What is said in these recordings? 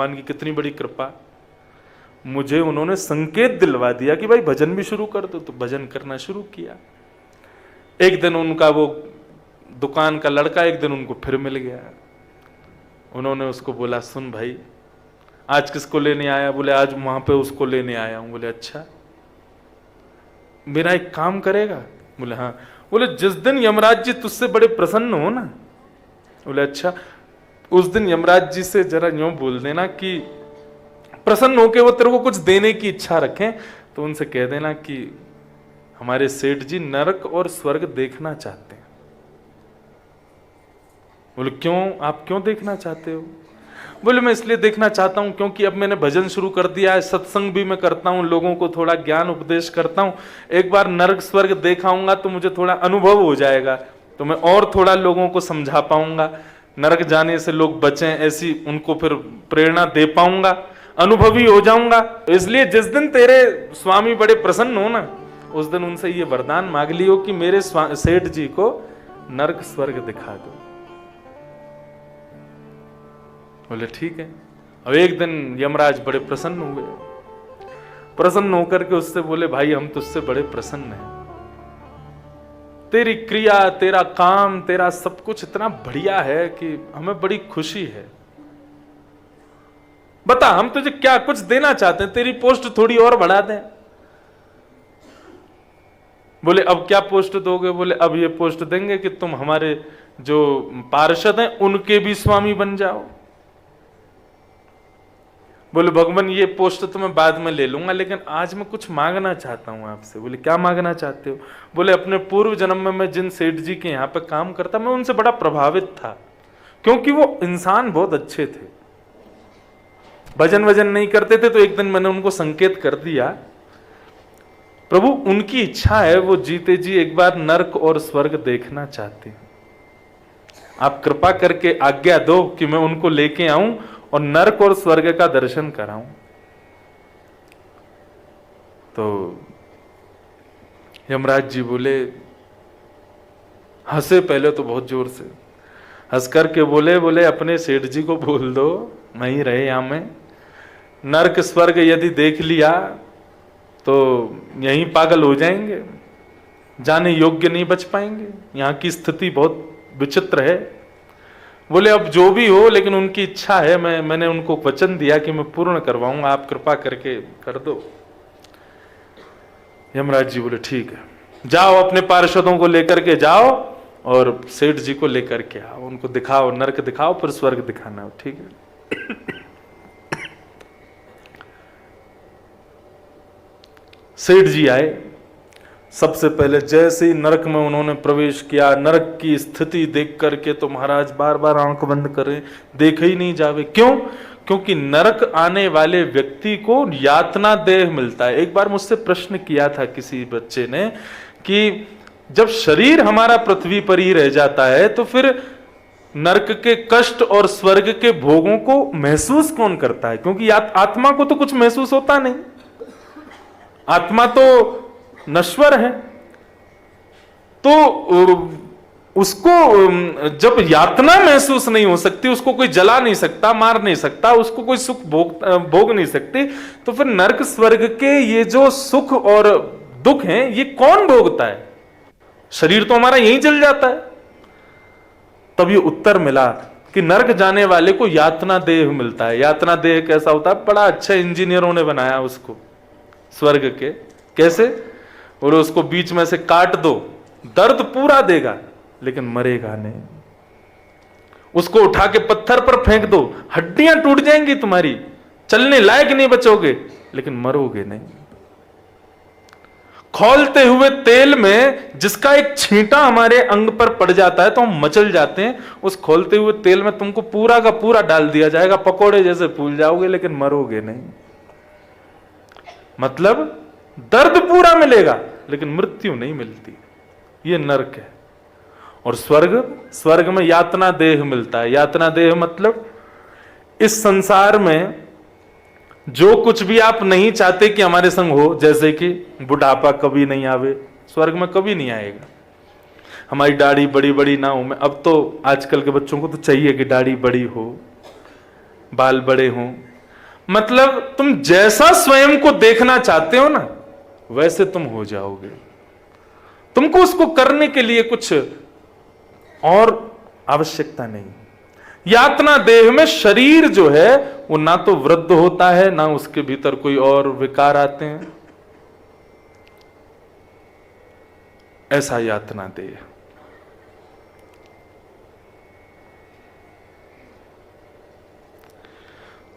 भगवान की कितनी बड़ी कृपा, मुझे उन्होंने संकेत दिलवा दिया कि भाई भजन भी शुरू कर दो, तो भजन करना शुरू किया। एक दिन उनका वो दुकान का लड़का एक दिन उनको फिर मिल गया। उन्होंने उसको बोला, सुन भाई आज किसको लेने आया? बोले आज वहां पे उसको लेने आया हूं। बोले अच्छा, मेरा एक काम करेगा? बोले हाँ। बोले जिस दिन यमराज जी तुझसे बड़े प्रसन्न हो ना। बोले अच्छा, उस दिन यमराज जी से जरा यूं बोल देना कि प्रसन्न होके वो तेरे को कुछ देने की इच्छा रखें, तो उनसे कह देना कि हमारे सेठ जी नरक और स्वर्ग देखना चाहते हैं। बोले क्यों, आप क्यों देखना चाहते हो? बोले मैं इसलिए देखना चाहता हूं क्योंकि अब मैंने भजन शुरू कर दिया है, सत्संग भी मैं करता हूं, लोगों को थोड़ा ज्ञान उपदेश करता हूं, एक बार नरक स्वर्ग देखाऊंगा तो मुझे थोड़ा अनुभव हो जाएगा, तो मैं और थोड़ा लोगों को समझा पाऊंगा, नरक जाने से लोग बचें ऐसी उनको फिर प्रेरणा दे पाऊंगा, अनुभवी हो जाऊंगा। इसलिए जिस दिन तेरे स्वामी बड़े प्रसन्न हो ना, उस दिन उनसे ये वरदान मांग लियो कि मेरे सेठ जी को नरक स्वर्ग दिखा दो। बोले ठीक है। अब एक दिन यमराज बड़े प्रसन्न हुए, प्रसन्न होकर के उससे बोले, भाई हम तुझसे बड़े प्रसन्न हैं, तेरी क्रिया, तेरा काम, तेरा सब कुछ इतना बढ़िया है कि हमें बड़ी खुशी है। बता हम तुझे क्या कुछ देना चाहते हैं, तेरी पोस्ट थोड़ी और बढ़ा दें। बोले अब क्या पोस्ट दोगे? बोले अब ये पोस्ट देंगे कि तुम हमारे जो पार्षद हैं उनके भी स्वामी बन जाओ। बोले भगवान ये पोस्ट तो मैं बाद में ले लूंगा, लेकिन आज मैं कुछ मांगना चाहता हूं आपसे। बोले क्या मांगना चाहते हो? बोले अपने पूर्व जन्म में मैं जिन सेठ जी के यहाँ पे काम करता, मैं उनसे बड़ा प्रभावित था, क्योंकि वो इंसान बहुत अच्छे थे, भजन वजन नहीं करते थे। तो एक दिन मैंने उनको संकेत कर दिया, प्रभु उनकी इच्छा है, वो जीते जी एक बार नरक और स्वर्ग देखना चाहते हैं, आप कृपा करके आज्ञा दो कि मैं उनको लेके आऊं और नरक और स्वर्ग का दर्शन कराऊं। तो यमराज जी बोले, हंसे पहले तो बहुत जोर से, हंस करके बोले अपने सेठ जी को बोल दो नहीं रहे यहां में, नरक स्वर्ग यदि देख लिया तो यहीं पागल हो जाएंगे, जाने योग्य नहीं बच पाएंगे, यहाँ की स्थिति बहुत विचित्र है। बोले अब जो भी हो, लेकिन उनकी इच्छा है, मैंने उनको वचन दिया कि मैं पूर्ण करवाऊंगा, आप कृपा करके कर दो। यमराज जी बोले ठीक है, जाओ अपने पार्षदों को लेकर के जाओ और सेठ जी को लेकर के आओ, उनको दिखाओ, नरक दिखाओ फिर स्वर्ग दिखाना हो। ठीक है। सेठ जी आए, सबसे पहले जैसे ही नरक में उन्होंने प्रवेश किया, नरक की स्थिति देख करके तो महाराज बार बार आंख बंद करें, देखे ही नहीं जावे। क्यों? क्योंकि नरक आने वाले व्यक्ति को यातना देह मिलता है। एक बार मुझसे प्रश्न किया था किसी बच्चे ने कि जब शरीर हमारा पृथ्वी पर ही रह जाता है तो फिर नरक के कष्ट और स्वर्ग के भोगों को महसूस कौन करता है? क्योंकि आत्मा को तो कुछ महसूस होता नहीं, आत्मा तो नश्वर है, तो उसको जब यातना महसूस नहीं हो सकती, उसको कोई जला नहीं सकता, मार नहीं सकता, उसको कोई सुख भोग नहीं सकती, तो फिर नरक स्वर्ग के ये जो सुख और दुख हैं ये कौन भोगता है? शरीर तो हमारा यहीं जल जाता है। तब ये उत्तर मिला कि नरक जाने वाले को यातना देह मिलता है। यातना देह कैसा होता है? बड़ा अच्छा इंजीनियरों ने बनाया उसको स्वर्ग के। कैसे? और उसको बीच में से काट दो, दर्द पूरा देगा लेकिन मरेगा नहीं। उसको उठा के पत्थर पर फेंक दो, हड्डियां टूट जाएंगी तुम्हारी, चलने लायक नहीं बचोगे, लेकिन मरोगे नहीं। खौलते हुए तेल में जिसका एक छींटा हमारे अंग पर पड़ जाता है तो हम मचल जाते हैं, उस खौलते हुए तेल में तुमको पूरा का पूरा डाल दिया जाएगा, पकोड़े जैसे फूल जाओगे लेकिन मरोगे नहीं। मतलब दर्द पूरा मिलेगा लेकिन मृत्यु नहीं मिलती। ये नरक है। और स्वर्ग में यातना देह मिलता है। यातना देह मतलब इस संसार में जो कुछ भी आप नहीं चाहते कि हमारे संग हो, जैसे कि बुढ़ापा कभी नहीं आवे, स्वर्ग में कभी नहीं आएगा। हमारी दाढ़ी बड़ी बड़ी ना हो, अब तो आजकल के बच्चों को तो चाहिए कि दाढ़ी बड़ी हो, बाल बड़े हों, मतलब तुम जैसा स्वयं को देखना चाहते हो ना, वैसे तुम हो जाओगे। तुमको उसको करने के लिए कुछ और आवश्यकता नहीं। यातना देह में शरीर जो है वो ना तो वृद्ध होता है, ना उसके भीतर कोई और विकार आते हैं। ऐसा यातना देह।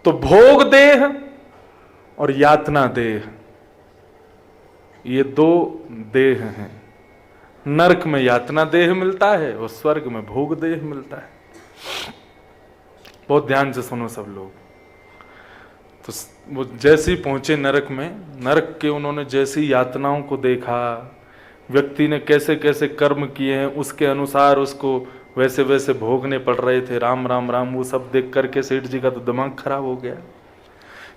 तो भोग देह और यातना देह, ये दो देह हैं। नरक में यातना देह मिलता है और स्वर्ग में भोग देह मिलता है। बहुत ध्यान से सुनो सब लोग। तो वो जैसे ही पहुंचे नरक में, नरक के उन्होंने जैसी यातनाओं को देखा, व्यक्ति ने कैसे कैसे कर्म किए हैं उसके अनुसार उसको वैसे वैसे भोगने पड़ रहे थे। राम राम राम, वो सब देख करके सेठ जी का तो दिमाग खराब हो गया।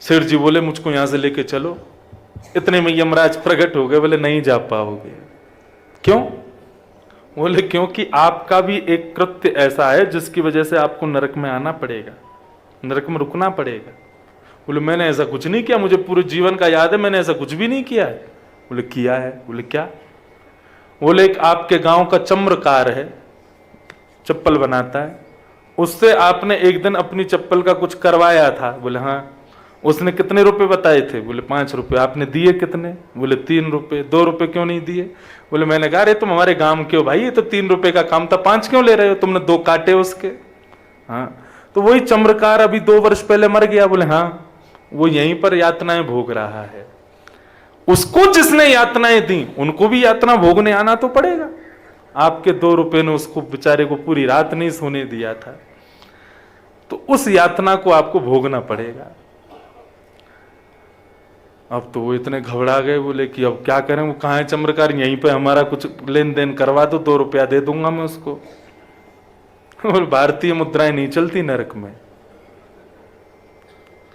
सेठ जी बोले मुझको यहां से लेके चलो। इतने में यमराज प्रकट हो गए। बोले नहीं जा पाओगे। क्यों? बोले क्योंकि आपका भी एक कृत्य ऐसा है जिसकी वजह से आपको नरक में आना पड़ेगा, नरक में रुकना पड़ेगा। बोले मैंने ऐसा कुछ नहीं किया, मुझे पूरे जीवन का याद है, मैंने ऐसा कुछ भी नहीं किया है। बोले किया है। बोले क्या? बोले एक आपके गांव का चम्रकार है, चप्पल बनाता है, उससे आपने एक दिन अपनी चप्पल का कुछ करवाया था। बोले हाँ। उसने कितने रुपए बताए थे? बोले 5 रुपए। आपने दिए कितने? बोले 3 रुपए। 2 रुपए क्यों नहीं दिए? बोले मैंने कहा अरे तुम हमारे गांव के हो भाई, ये तो 3 रुपए का काम था, 5 क्यों ले रहे हो? तुमने 2 काटे उसके। हाँ, तो वही चम्रकार अभी 2 वर्ष पहले मर गया। बोले हाँ, वो यहीं पर यातनाएं भोग रहा है। उसको जिसने यातनाएं दी उनको भी यातना भोगने आना तो पड़ेगा। आपके 2 रुपए ने उसको बेचारे को पूरी रात नहीं सोने दिया था, तो उस यातना को आपको भोगना पड़ेगा। अब तो वो इतने घबरा गए, बोले कि अब क्या करें, वो कहाँ है चम्रकार, यहीं पे हमारा कुछ लेन देन करवा दो, 2 रुपया दे दूंगा मैं उसको। और भारतीय मुद्राएं नहीं चलती नरक में,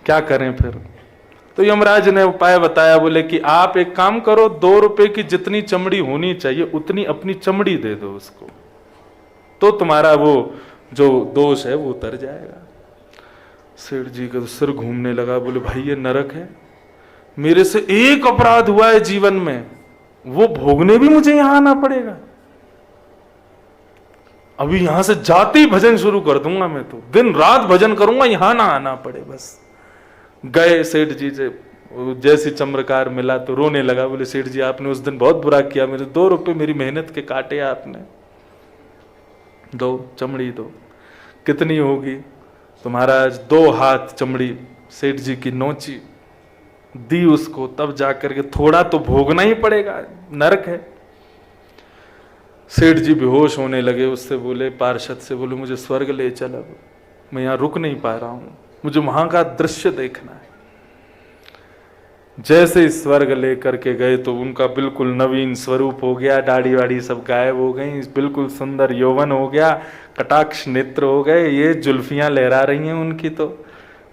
क्या करें फिर? तो यमराज ने उपाय बताया। बोले कि आप एक काम करो, 2 रुपए की जितनी चमड़ी होनी चाहिए उतनी अपनी चमड़ी दे दो उसको, तो तुम्हारा वो जो दोष है वो उतर जाएगा। सेठ जी का सिर घूमने लगा। बोले भाई ये नरक है, मेरे से एक अपराध हुआ है जीवन में, वो भोगने भी मुझे यहां आना पड़ेगा। अभी यहां से जाते ही भजन शुरू कर दूंगा मैं, तो दिन रात भजन करूंगा, यहां ना आना पड़े बस। गए सेठ जी से, जैसे चम्रकार मिला तो रोने लगा। बोले सेठ जी आपने उस दिन बहुत बुरा किया, मेरे 2 रुपए मेरी मेहनत के काटे आपने, दो चमड़ी दो। कितनी होगी? तो महाराज 2 हाथ चमड़ी सेठ जी की नोची, दी उसको, तब जाकर के थोड़ा तो भोगना ही पड़ेगा, नरक है। सेठ जी बेहोश होने लगे। उससे बोले, पार्षद से बोले मुझे स्वर्ग ले चल, अब मैं यहां रुक नहीं पा रहा हूं, मुझे वहां का दृश्य देखना है। जैसे स्वर्ग लेकर के गए तो उनका बिल्कुल नवीन स्वरूप हो गया, दाढ़ी वाड़ी सब गायब हो गई, बिल्कुल सुंदर यौवन हो गया, कटाक्ष नेत्र हो गए, ये जुल्फियां लहरा रही हैं उनकी, तो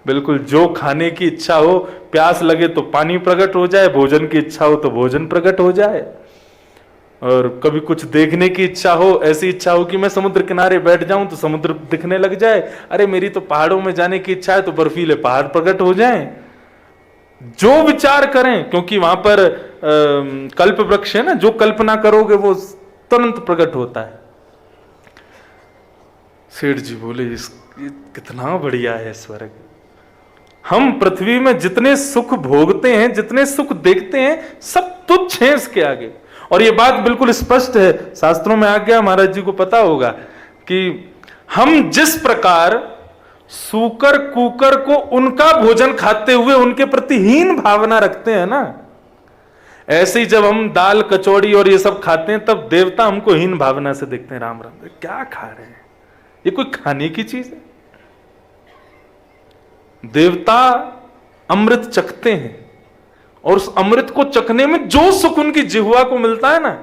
बिल्कुल जो खाने की इच्छा हो, प्यास लगे तो पानी प्रकट हो जाए, भोजन की इच्छा हो तो भोजन प्रकट हो जाए, और कभी कुछ देखने की इच्छा हो, ऐसी इच्छा हो कि मैं समुद्र किनारे बैठ जाऊं तो समुद्र दिखने लग जाए, अरे मेरी तो पहाड़ों में जाने की इच्छा है तो बर्फीले पहाड़ प्रकट हो जाएं। जो विचार करें, क्योंकि वहां पर कल्प वृक्ष है ना, जो कल्पना करोगे वो तुरंत प्रकट होता है। सेठ जी बोले कितना बढ़िया है स्वर्ग। हम पृथ्वी में जितने सुख भोगते हैं, जितने सुख देखते हैं, सब तुच्छ हैं इसके आगे। और ये बात बिल्कुल स्पष्ट है, शास्त्रों में आ गया, महाराज जी को पता होगा कि हम जिस प्रकार सूकर कुकर को उनका भोजन खाते हुए उनके प्रति हीन भावना रखते हैं ना, ऐसे ही जब हम दाल कचौड़ी और ये सब खाते हैं तब देवता हमको हीन भावना से देखते हैं। राम राम, क्या खा रहे हैं, ये कोई खाने की चीज है? देवता अमृत चखते हैं और उस अमृत को चखने में जो सुख उनकी जिह्वा को मिलता है ना,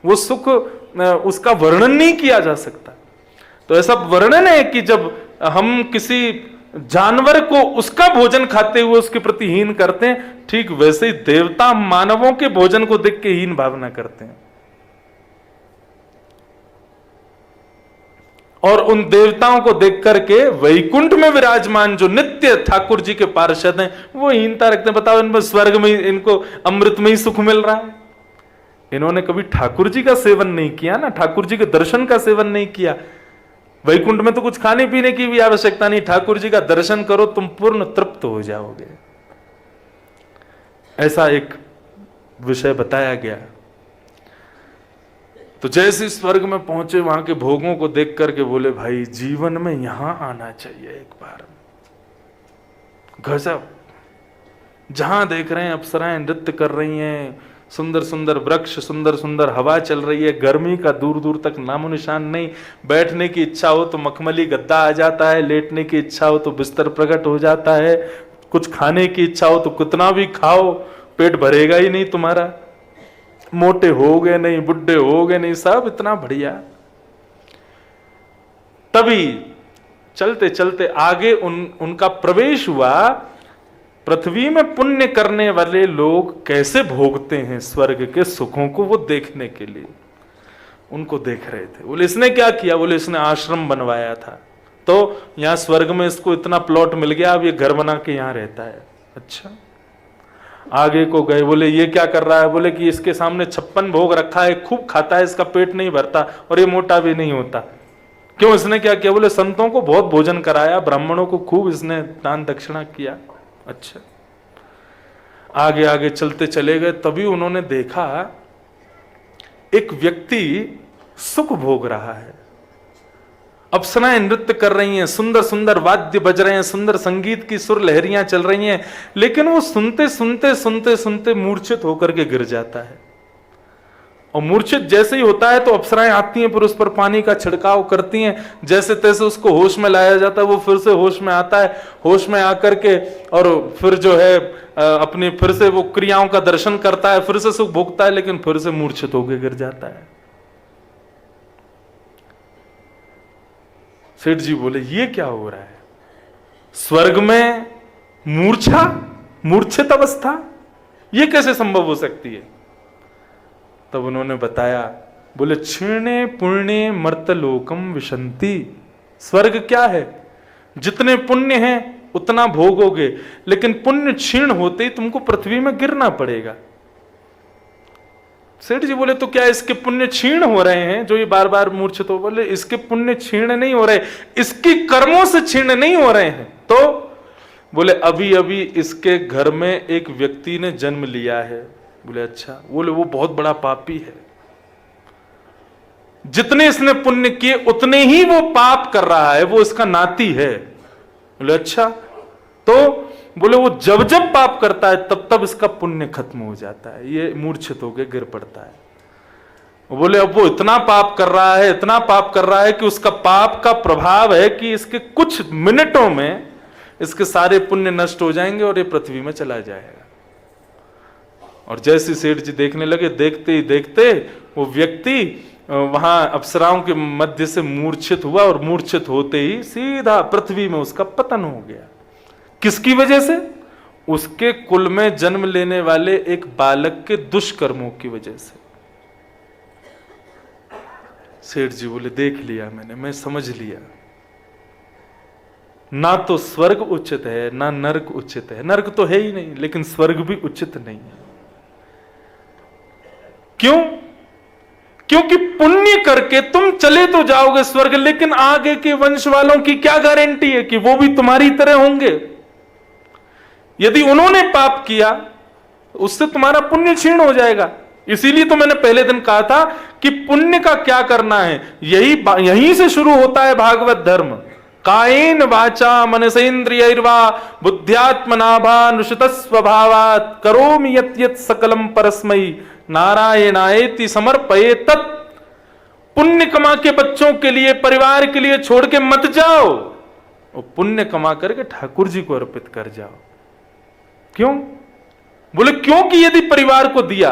वो सुख उसका वर्णन नहीं किया जा सकता। तो ऐसा वर्णन है कि जब हम किसी जानवर को उसका भोजन खाते हुए उसके प्रति हीन करते हैं, ठीक वैसे ही देवता मानवों के भोजन को देख के हीन भावना करते हैं। और उन देवताओं को देख करके वैकुंठ में विराजमान जो नित्य ठाकुर जी के पार्षद हैं वो हीनता रखते हैं। बताओ, इनमें स्वर्ग में इनको अमृत में ही सुख मिल रहा है। इन्होंने कभी ठाकुर जी का सेवन नहीं किया ना, ठाकुर जी के दर्शन का सेवन नहीं किया। वैकुंठ में तो कुछ खाने पीने की भी आवश्यकता नहीं, ठाकुर जी का दर्शन करो, तुम पूर्ण तृप्त हो जाओगे। ऐसा एक विषय बताया गया। तो जैसे स्वर्ग में पहुंचे, वहां के भोगों को देख करके बोले, भाई जीवन में यहां आना चाहिए एक बार। गजब, जहां देख रहे हैं अप्सराएं नृत्य कर रही हैं, सुंदर सुंदर वृक्ष, सुंदर सुंदर हवा चल रही है, गर्मी का दूर दूर तक नामो निशान नहीं। बैठने की इच्छा हो तो मखमली गद्दा आ जाता है, लेटने की इच्छा हो तो बिस्तर प्रकट हो जाता है, कुछ खाने की इच्छा हो तो कितना भी खाओ पेट भरेगा ही नहीं तुम्हारा, मोटे हो गए नहीं, बुढ़े हो गए नहीं, सब इतना बढ़िया। तभी चलते चलते आगे उनका प्रवेश हुआ। पृथ्वी में पुण्य करने वाले लोग कैसे भोगते हैं स्वर्ग के सुखों को, वो देखने के लिए उनको देख रहे थे। बोले इसने क्या किया? बोले इसने आश्रम बनवाया था, तो यहां स्वर्ग में इसको इतना प्लॉट मिल गया, अब ये घर बना के यहां रहता है। अच्छा, आगे को गए, बोले ये क्या कर रहा है? बोले कि इसके सामने 56 भोग रखा है, खूब खाता है, इसका पेट नहीं भरता और ये मोटा भी नहीं होता। क्यों? इसने क्या किया? बोले संतों को बहुत भोजन कराया, ब्राह्मणों को खूब इसने दान दक्षिणा किया। अच्छा, आगे आगे चलते चले गए, तभी उन्होंने देखा एक व्यक्ति सुख भोग रहा है, अप्सराएं नृत्य कर रही हैं, सुंदर सुंदर वाद्य बज रहे हैं, सुंदर संगीत की सुर लहरियां चल रही हैं, लेकिन वो सुनते सुनते सुनते सुनते मूर्छित होकर के गिर जाता है। और मूर्छित जैसे ही होता है तो अप्सराएं आती हैं, फिर उस पर पानी का छिड़काव करती हैं, जैसे तैसे उसको होश में लाया जाता है। वो फिर से होश में आता है, होश में आकर के और फिर जो है अपनी फिर से वो क्रियाओं का दर्शन करता है, फिर से सुख भोगता है, लेकिन फिर से मूर्छित होकर गिर जाता है। सेठ जी बोले ये क्या हो रहा है? स्वर्ग में मूर्छा, मूर्छित अवस्था, ये कैसे संभव हो सकती है? तब उन्होंने बताया, बोले क्षीणे पुण्य मर्तलोकम विशंति। स्वर्ग क्या है? जितने पुण्य हैं उतना भोगोगे, लेकिन पुण्य क्षीण होते ही तुमको पृथ्वी में गिरना पड़ेगा। सेठ जी बोले तो क्या इसके पुण्य क्षीण हो रहे हैं जो ये बार बार मूर्छित हो? बोले इसके पुण्य क्षीण नहीं हो रहे, इसकी कर्मों से क्षीण नहीं हो रहे हैं। तो बोले अभी अभी इसके घर में एक व्यक्ति ने जन्म लिया है। बोले अच्छा। बोले वो बहुत बड़ा पापी है, जितने इसने पुण्य किए उतने ही वो पाप कर रहा है, वो इसका नाती है। बोले अच्छा। तो बोले वो जब जब पाप करता है तब तब इसका पुण्य खत्म हो जाता है, ये मूर्छित होकर गिर पड़ता है। बोले अब वो इतना पाप कर रहा है, इतना पाप कर रहा है कि उसका पाप का प्रभाव है कि इसके कुछ मिनटों में इसके सारे पुण्य नष्ट हो जाएंगे और ये पृथ्वी में चला जाएगा। और जैसे सेठ जी देखने लगे, देखते ही देखते वो व्यक्ति वहां अप्सराओं के मध्य से मूर्छित हुआ और मूर्छित होते ही सीधा पृथ्वी में उसका पतन हो गया। किसकी वजह से? उसके कुल में जन्म लेने वाले एक बालक के दुष्कर्मों की वजह से। सेठ जी बोले देख लिया मैंने, मैं समझ लिया, ना तो स्वर्ग उचित है ना नरक उचित है। नरक तो है ही नहीं, लेकिन स्वर्ग भी उचित नहीं है। क्यों? क्योंकि पुण्य करके तुम चले तो जाओगे स्वर्ग, लेकिन आगे के वंश वालों की क्या गारंटी है कि वो भी तुम्हारी तरह होंगे? यदि उन्होंने पाप किया उससे तुम्हारा पुण्य क्षीण हो जाएगा। इसीलिए तो मैंने पहले दिन कहा था कि पुण्य का क्या करना है, यहीं से शुरू होता है भागवत धर्म। कायेन वाचा मनसेन्द्रियैर्वा बुद्ध्यात्मनाभानुषित स्वभावात् करोमि यत् यत् सकलम परस्मै नारायणायेति समर्पये तत्। पुण्य कमा के बच्चों के लिए, परिवार के लिए छोड़ के मत जाओ, और पुण्य कमा करके ठाकुर जी को अर्पित कर जाओ। क्यों? बोले क्योंकि यदि परिवार को दिया,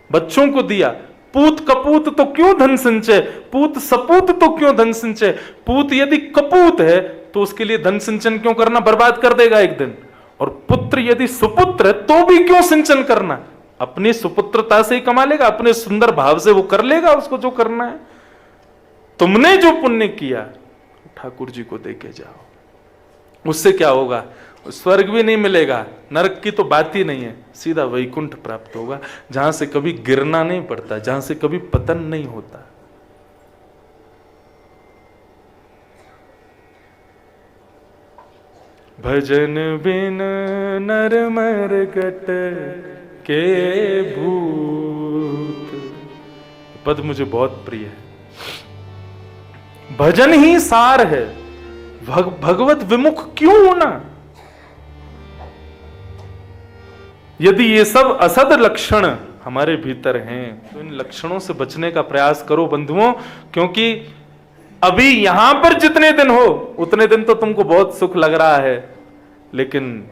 बच्चों को दिया, पूत कपूत तो क्यों धन संचय, पूत सपूत तो क्यों धन संचय। पूत यदि कपूत है तो उसके लिए धन सिंचन क्यों करना, बर्बाद कर देगा एक दिन। और पुत्र यदि सुपुत्र है तो भी क्यों सिंचन करना, अपनी सुपुत्रता से ही कमा लेगा, अपने सुंदर भाव से वो कर लेगा उसको जो करना है। तुमने जो पुण्य किया ठाकुर जी को देके जाओ। उससे क्या होगा? स्वर्ग भी नहीं मिलेगा, नरक की तो बात ही नहीं है, सीधा वैकुंठ प्राप्त होगा, जहां से कभी गिरना नहीं पड़ता, जहां से कभी पतन नहीं होता। भजन बिन नर मर गट के भूत, पद मुझे बहुत प्रिय है। भजन ही सार है, भगवत विमुख क्यों होना? यदि ये सब असद लक्षण हमारे भीतर हैं तो इन लक्षणों से बचने का प्रयास करो बंधुओं, क्योंकि अभी यहां पर जितने दिन हो उतने दिन तो तुमको बहुत सुख लग रहा है, लेकिन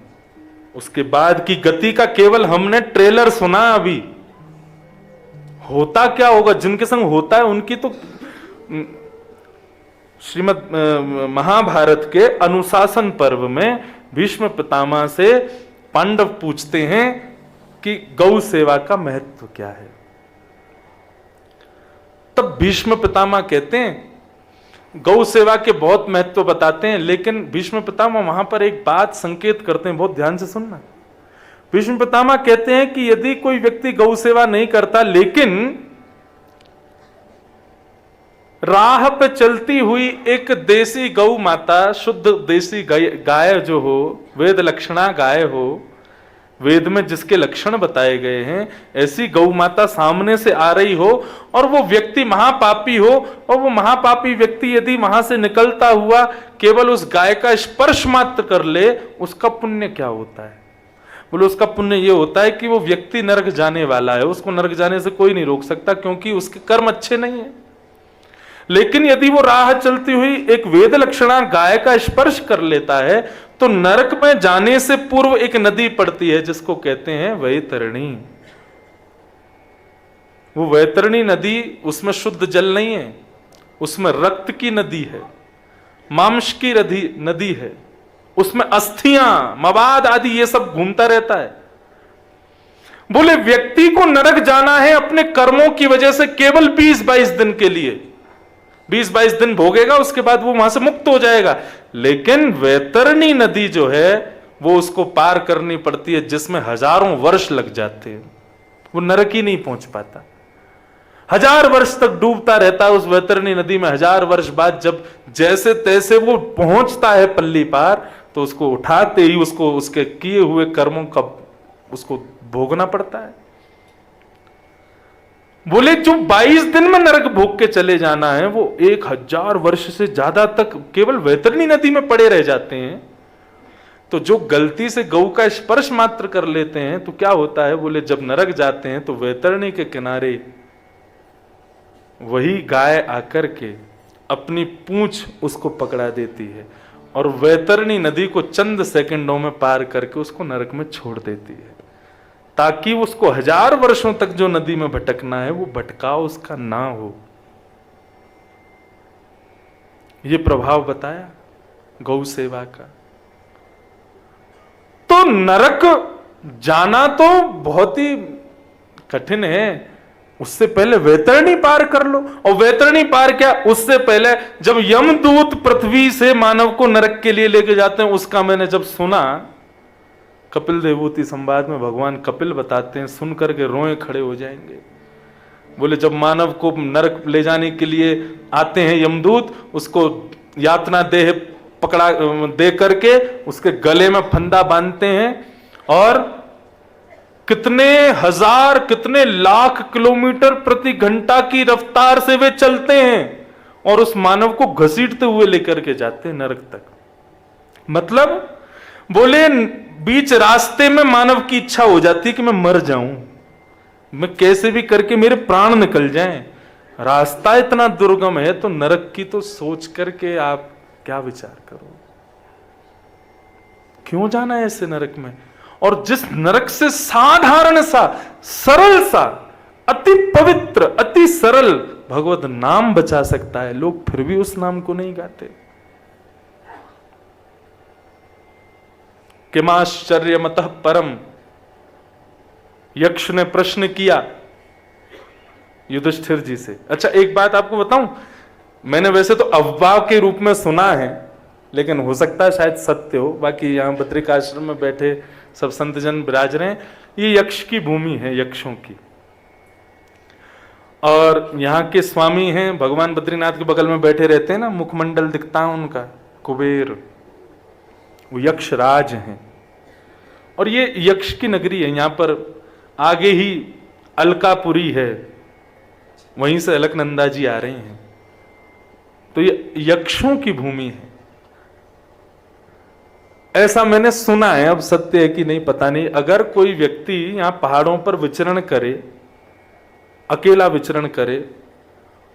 उसके बाद की गति का केवल हमने ट्रेलर सुना। अभी होता क्या होगा, जिनके संग होता है उनकी तो श्रीमद महाभारत के अनुशासन पर्व में भीष्म पितामह से पांडव पूछते हैं कि गौ सेवा का महत्व क्या है। तब भीष्म पितामह कहते हैं, गौ सेवा के बहुत महत्व बताते हैं, लेकिन भीष्म पितामह वहां पर एक बात संकेत करते हैं, बहुत ध्यान से सुनना। भीष्म पितामह कहते हैं कि यदि कोई व्यक्ति गौ सेवा नहीं करता, लेकिन राह पे चलती हुई एक देसी गौ माता, शुद्ध देसी गाय जो हो, वेद लक्षणा गाय हो, वेद में जिसके लक्षण बताए गए हैं, ऐसी गौ माता सामने से आ रही हो और वो व्यक्ति महापापी हो, और वो महापापी व्यक्ति यदि वहां से निकलता हुआ केवल उस गाय का स्पर्श मात्र कर ले, उसका पुण्य क्या होता है? बोले उसका पुण्य ये होता है कि वो व्यक्ति नरक जाने वाला है, उसको नरक जाने से कोई नहीं रोक सकता, क्योंकि उसके कर्म अच्छे नहीं है। लेकिन यदि वो राह चलती हुई एक वेद लक्षणा गाय का स्पर्श कर लेता है, तो नरक में जाने से पूर्व एक नदी पड़ती है जिसको कहते हैं वैतरणी। वो वैतरणी नदी, उसमें शुद्ध जल नहीं है, उसमें रक्त की नदी है, मांस की नदी है, उसमें अस्थियां, मवाद आदि ये सब घूमता रहता है। बोले व्यक्ति को नरक जाना है अपने कर्मों की वजह से केवल 20-22 दिन के लिए, 20-22 दिन भोगेगा, उसके बाद वो वहां से मुक्त हो जाएगा। लेकिन वैतरणी नदी जो है वो उसको पार करनी पड़ती है, जिसमें हजारों वर्ष लग जाते हैं, वो नरक ही नहीं पहुंच पाता, 1000 वर्ष तक डूबता रहता है उस वैतरणी नदी में। 1000 वर्ष बाद जब जैसे तैसे वो पहुंचता है पल्ली पार, तो उसको उठाते ही उसको उसके किए हुए कर्मों का उसको भोगना पड़ता है। बोले जो 22 दिन में नरक भोग के चले जाना है, वो 1000 वर्ष से ज्यादा तक केवल वैतरणी नदी में पड़े रह जाते हैं। तो जो गलती से गौ का स्पर्श मात्र कर लेते हैं तो क्या होता है? बोले जब नरक जाते हैं तो वैतरणी के किनारे वही गाय आकर के अपनी पूंछ उसको पकड़ा देती है और वैतरणी नदी को चंद सेकंडों में पार करके उसको नरक में छोड़ देती है, ताकि उसको 1000 वर्षों तक जो नदी में भटकना है वो भटकाव उसका ना हो। ये प्रभाव बताया गौ सेवा का। तो नरक जाना तो बहुत ही कठिन है, उससे पहले वैतरणी पार कर लो। और वैतरणी पार क्या, उससे पहले जब यमदूत पृथ्वी से मानव को नरक के लिए लेके जाते हैं, उसका मैंने जब सुना, कपिल देवभूति संवाद में भगवान कपिल बताते हैं, सुन करके रोए खड़े हो जाएंगे। बोले जब मानव को नरक ले जाने के लिए आते हैं यमदूत, उसको यातना देह पकड़ा दे करके उसके गले में फंदा बांधते हैं और कितने हजार कितने लाख किलोमीटर प्रति घंटा की रफ्तार से वे चलते हैं और उस मानव को घसीटते हुए लेकर के जाते हैं नरक तक। मतलब बोले बीच रास्ते में मानव की इच्छा हो जाती है कि मैं मर जाऊं, मैं कैसे भी करके मेरे प्राण निकल जाएं। रास्ता इतना दुर्गम है, तो नरक की तो सोच करके आप क्या विचार करो, क्यों जाना है ऐसे नरक में। और जिस नरक से साधारण सा सरल सा अति पवित्र अति सरल भगवत नाम बचा सकता है, लोग फिर भी उस नाम को नहीं गाते। किमाश्चर्यमतः परम, यक्ष ने प्रश्न किया युधिष्ठिर जी से। अच्छा एक बात आपको बताऊं, मैंने वैसे तो अफवाह के रूप में सुना है, लेकिन हो सकता है शायद सत्य हो। बाकी यहाँ बद्रिकाश्रम में बैठे सब संतजन विराज रहे हैं, ये यक्ष की भूमि है, यक्षों की। और यहाँ के स्वामी हैं भगवान बद्रीनाथ के बगल में बैठे रहते हैं ना, मुखमंडल दिखता है उनका, कुबेर, वो यक्षराज हैं। और ये यक्ष की नगरी है। यहाँ पर आगे ही अलकापुरी है, वहीं से अलकनंदा जी आ रहे हैं। तो ये यक्षों की भूमि है, ऐसा मैंने सुना है। अब सत्य है कि नहीं पता नहीं। अगर कोई व्यक्ति यहां पहाड़ों पर विचरण करे, अकेला विचरण करे,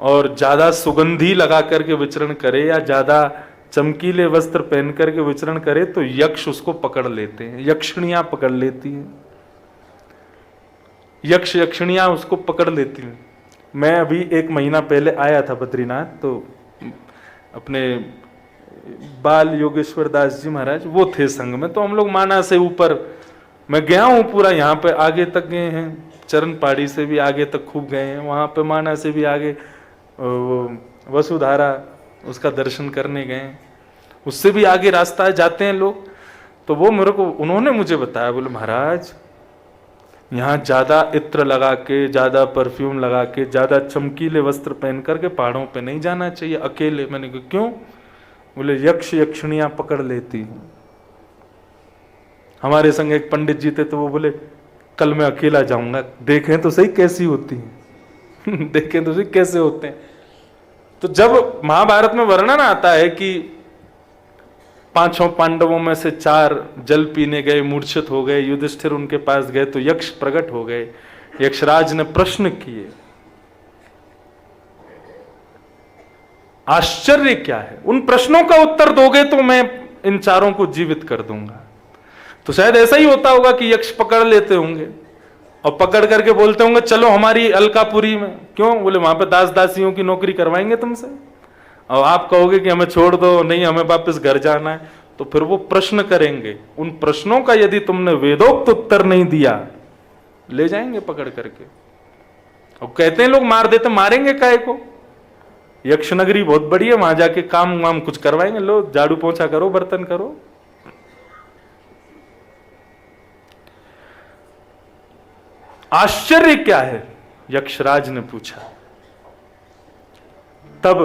और ज्यादा सुगंधी लगा करके विचरण करे या ज्यादा चमकीले वस्त्र पहन करके विचरण करे, तो यक्ष उसको पकड़ लेते हैं, यक्षिणियां पकड़ लेती हैं, यक्ष यक्षिणियां उसको पकड़ लेती हैं। मैं अभी 1 महीना पहले आया था बद्रीनाथ, तो अपने बाल योगेश्वर दास जी महाराज वो थे संग में, तो हम लोग माना से ऊपर, मैं गया हूं पूरा, यहाँ पे आगे तक गए हैं, चरण पहाड़ी से भी आगे तक खूब गए हैं, वहां पे माना से भी आगे वसुधारा उसका दर्शन करने गए, उससे भी आगे रास्ता जाते हैं लोग। तो वो मेरे को, उन्होंने मुझे बताया, बोले महाराज यहाँ ज्यादा इत्र लगा के, ज्यादा परफ्यूम लगा के, ज्यादा चमकीले वस्त्र पहन करके पहाड़ों पे नहीं जाना चाहिए अकेले। मैंने कहा क्यों? बोले यक्ष यक्षिणियां पकड़ लेती हैं। हमारे संग एक पंडित जी थे, तो वो बोले कल मैं अकेला जाऊंगा, देखें तो सही कैसी होती हैं देखें तो सही कैसे होते हैं। तो जब महाभारत में वर्णन आता है कि 5 पांडवों में से 4 जल पीने गए, मूर्छित हो गए, युधिष्ठिर उनके पास गए तो यक्ष प्रकट हो गए, यक्षराज ने प्रश्न किए। आश्चर्य क्या है? उन प्रश्नों का उत्तर दोगे तो मैं इन 4 को जीवित कर दूंगा। तो शायद ऐसा ही होता होगा कि यक्ष पकड़ लेते होंगे और पकड़ करके बोलते होंगे चलो हमारी अलकापुरी में। क्यों? बोले वहां पे दास दासियों की नौकरी करवाएंगे तुमसे, और आप कहोगे कि हमें छोड़ दो, नहीं हमें वापस घर जाना है, तो फिर वो प्रश्न करेंगे। उन प्रश्नों का यदि तुमने वेदोक्त उत्तर नहीं दिया, ले जाएंगे पकड़ करके। और कहते हैं लोग मार देते, मारेंगे काहे को? यक्ष नगरी बहुत बड़ी है, वहां जाके काम वाम कुछ करवाएंगे, लो झाड़ू पोछा करो, बर्तन करो। आश्चर्य क्या है? यक्षराज ने पूछा। तब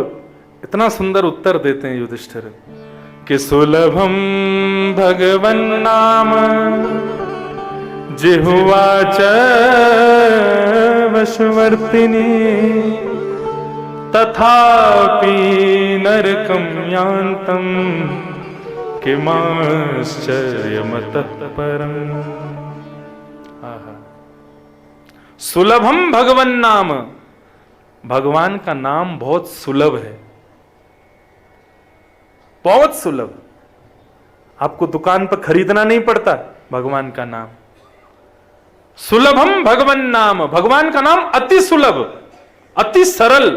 इतना सुंदर उत्तर देते हैं युधिष्ठिर कि सुलभम भगवन नाम जिह्वा च वशवर्तिनी तथापि नरकं यान्तं किमाश्चर्यमतः परम्। सुलभम भगवन नाम, भगवान का नाम बहुत सुलभ है, बहुत सुलभ। आपको दुकान पर खरीदना नहीं पड़ता भगवान का नाम। सुलभम भगवन नाम, भगवान का नाम अति सुलभ, अति सरल।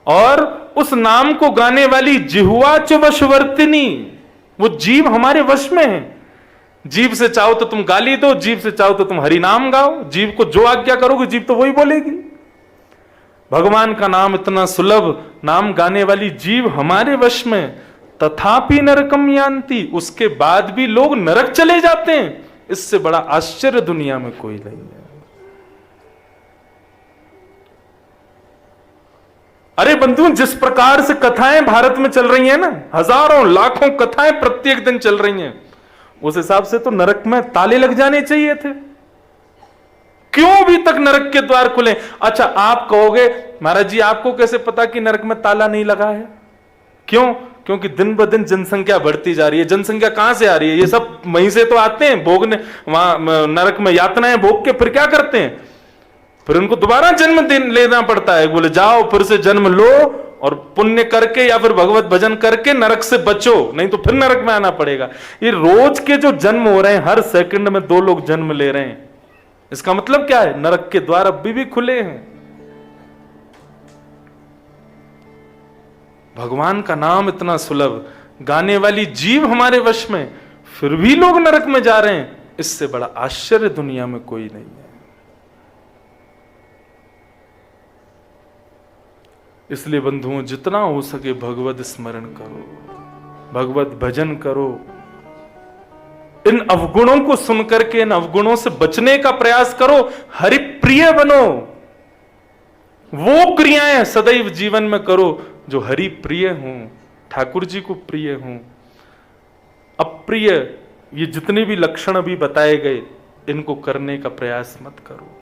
और उस नाम को गाने वाली जिह्वा च वशवर्तिनी, वो जीव हमारे वश में है। जीव से चाहो तो तुम गाली दो, जीव से चाहो तो तुम हरि नाम गाओ, जीव को जो आज्ञा करोगे जीव तो वही बोलेगी। भगवान का नाम इतना सुलभ, नाम गाने वाली जीव हमारे वश में, तथापि नरकम यान्ति, उसके बाद भी लोग नरक चले जाते हैं। इससे बड़ा आश्चर्य दुनिया में कोई नहीं है। अरे बंधु, जिस प्रकार से कथाएं भारत में चल रही हैं ना, हजारों लाखों कथाएं प्रत्येक दिन चल रही हैं, उस हिसाब से तो नरक में ताले लग जाने चाहिए थे। क्यों अभी तक नरक के द्वार खुले? अच्छा, आप कहोगे महाराज जी आपको कैसे पता कि नरक में ताला नहीं लगा है? क्यों? क्योंकि दिन ब दिन जनसंख्या बढ़ती जा रही है। जनसंख्या कहां से आ रही है? ये सब वहीं से तो आते हैं भोगने, वहां नरक में यातनाएं भोग के फिर क्या करते हैं? फिर उनको दोबारा जन्म लेना पड़ता है। बोले जाओ फिर से जन्म लो और पुण्य करके या फिर भगवत भजन करके नरक से बचो, नहीं तो फिर नरक में आना पड़ेगा। ये रोज के जो जन्म हो रहे हैं, हर सेकंड में 2 लोग जन्म ले रहे हैं, इसका मतलब क्या है? नरक के द्वार अभी भी खुले हैं। भगवान का नाम इतना सुलभ, गाने वाली जीव हमारे वश में, फिर भी लोग नरक में जा रहे हैं। इससे बड़ा आश्चर्य दुनिया में कोई नहीं है। इसलिए बंधुओं, जितना हो सके भगवत स्मरण करो, भगवत भजन करो। इन अवगुणों को सुनकर के इन अवगुणों से बचने का प्रयास करो, हरिप्रिय बनो। वो क्रियाएं सदैव जीवन में करो जो हरि प्रिय हों, ठाकुर जी को प्रिय हों। अप्रिय, ये जितने भी लक्षण अभी बताए गए, इनको करने का प्रयास मत करो।